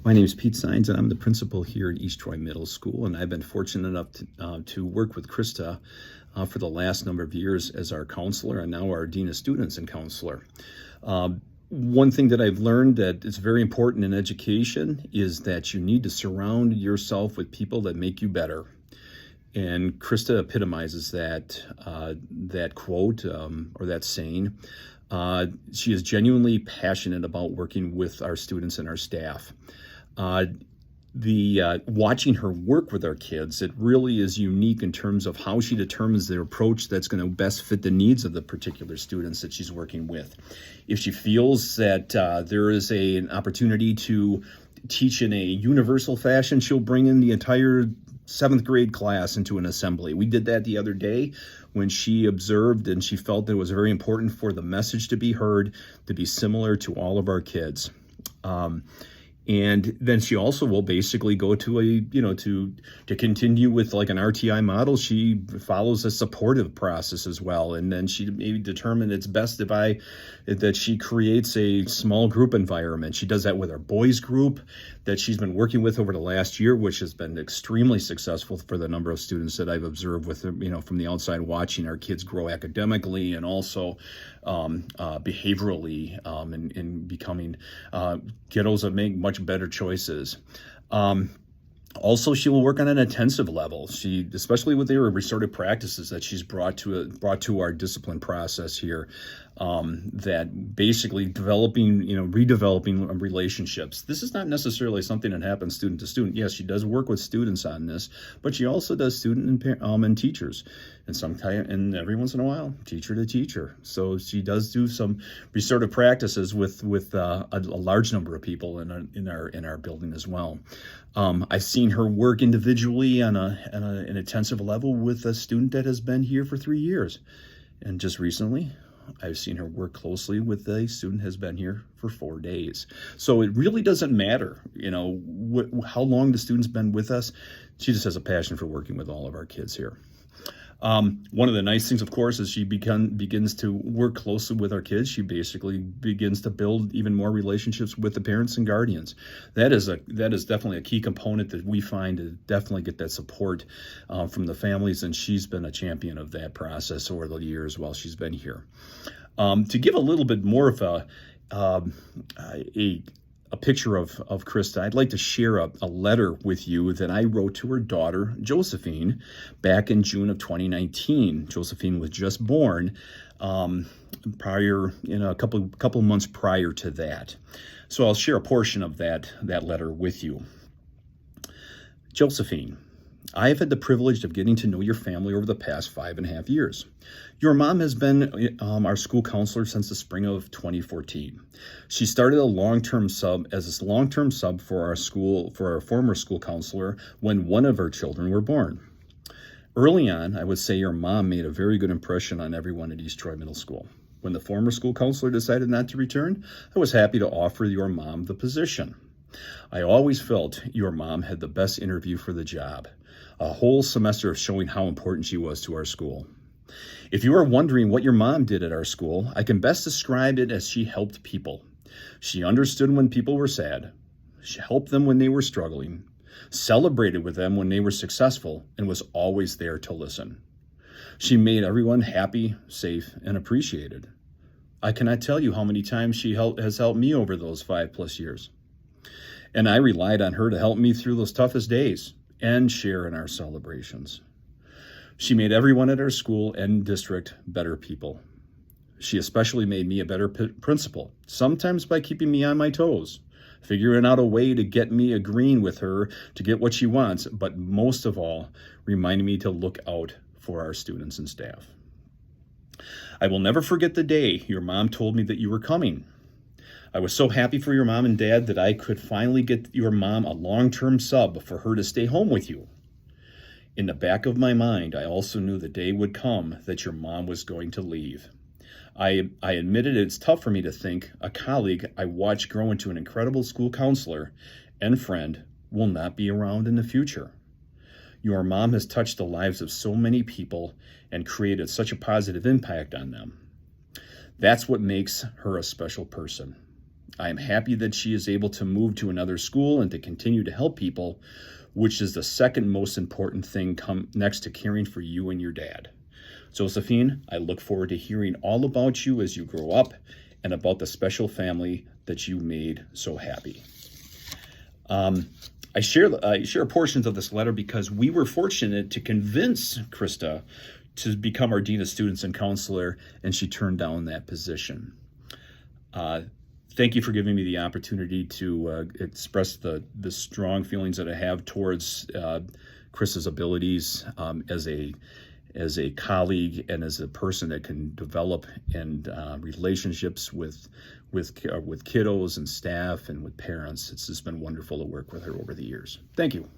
My name is Pete Syens, and I'm the principal here at East Troy Middle School, and I've been fortunate enough to work with Krista for the last number of years as our counselor and now our Dean of Students and counselor. One thing that I've learned that is very important in education is that you need to surround yourself with people that make you better. And Krista epitomizes that quote or that saying. She is genuinely passionate about working with our students and our staff. Watching her work with our kids, it really is unique in terms of how she determines their approach that's going to best fit the needs of the particular students that she's working with. If she feels that there is an opportunity to teach in a universal fashion, she'll bring in the entire 7th grade class into an assembly. We did that the other day when she observed and she felt that it was very important for the message to be heard, to be similar to all of our kids. And then she also will basically go to to continue with like an RTI model. She follows a supportive process as well. And then she maybe determined it's best that she creates a small group environment. She does that with our boys group that she's been working with over the last year, which has been extremely successful for the number of students that I've observed with, from the outside watching our kids grow academically and also behaviorally and becoming kiddos that make much better choices. Also, she will work on an intensive level. Especially with their restorative practices that she's brought to our discipline process here, that basically redeveloping relationships. This is not necessarily something that happens student to student. Yes, she does work with students on this, but she also does student and teachers, and every once in a while, teacher to teacher. So she does do some restorative practices with a large number of people in our building as well. I've seen her work individually on an intensive level with a student that has been here for 3 years. And just recently, I've seen her work closely with a student who has been here for 4 days. So it really doesn't matter, how long the student's been with us. She just has a passion for working with all of our kids here. One of the nice things, of course, is she begins to work closely with our kids. She basically begins to build even more relationships with the parents and guardians. That is definitely a key component that we find to definitely get that support from the families, and she's been a champion of that process over the years while she's been here. To give a little bit more of a picture of Krista, I'd like to share a letter with you that I wrote to her daughter, Josephine, back in June of 2019. Josephine was just born a couple months prior to that. So I'll share a portion of that letter with you. Josephine, I have had the privilege of getting to know your family over the past 5.5 years. Your mom has been our school counselor since the spring of 2014. She started as a long-term sub for our former school counselor when one of her children were born. Early on, I would say your mom made a very good impression on everyone at East Troy Middle School. When the former school counselor decided not to return, I was happy to offer your mom the position. I always felt your mom had the best interview for the job. A whole semester of showing how important she was to our school. If you are wondering what your mom did at our school, I can best describe it as she helped people. She understood when people were sad. She helped them when they were struggling, celebrated with them when they were successful, and was always there to listen. She made everyone happy, safe, and appreciated. I cannot tell you how many times she has helped me over those 5+ years. And I relied on her to help me through those toughest days and share in our celebrations. She made everyone at our school and district better people. She especially made me a better principal, sometimes by keeping me on my toes, figuring out a way to get me agreeing with her to get what she wants, but most of all, reminding me to look out for our students and staff. I will never forget the day your mom told me that you were coming. I was so happy for your mom and dad that I could finally get your mom a long-term sub for her to stay home with you. In the back of my mind, I also knew the day would come that your mom was going to leave. I admitted it's tough for me to think a colleague I watched grow into an incredible school counselor and friend will not be around in the future. Your mom has touched the lives of so many people and created such a positive impact on them. That's what makes her a special person. I am happy that she is able to move to another school and to continue to help people, which is the second most important thing next to caring for you and your dad. Josephine, I look forward to hearing all about you as you grow up and about the special family that you made so happy. I share portions of this letter because we were fortunate to convince Krista to become our Dean of Students and Counselor, and she turned down that position. Thank you for giving me the opportunity to express the strong feelings that I have towards Krista's abilities as a colleague and as a person that can develop and relationships with kiddos and staff and with parents. It's just been wonderful to work with her over the years. Thank you.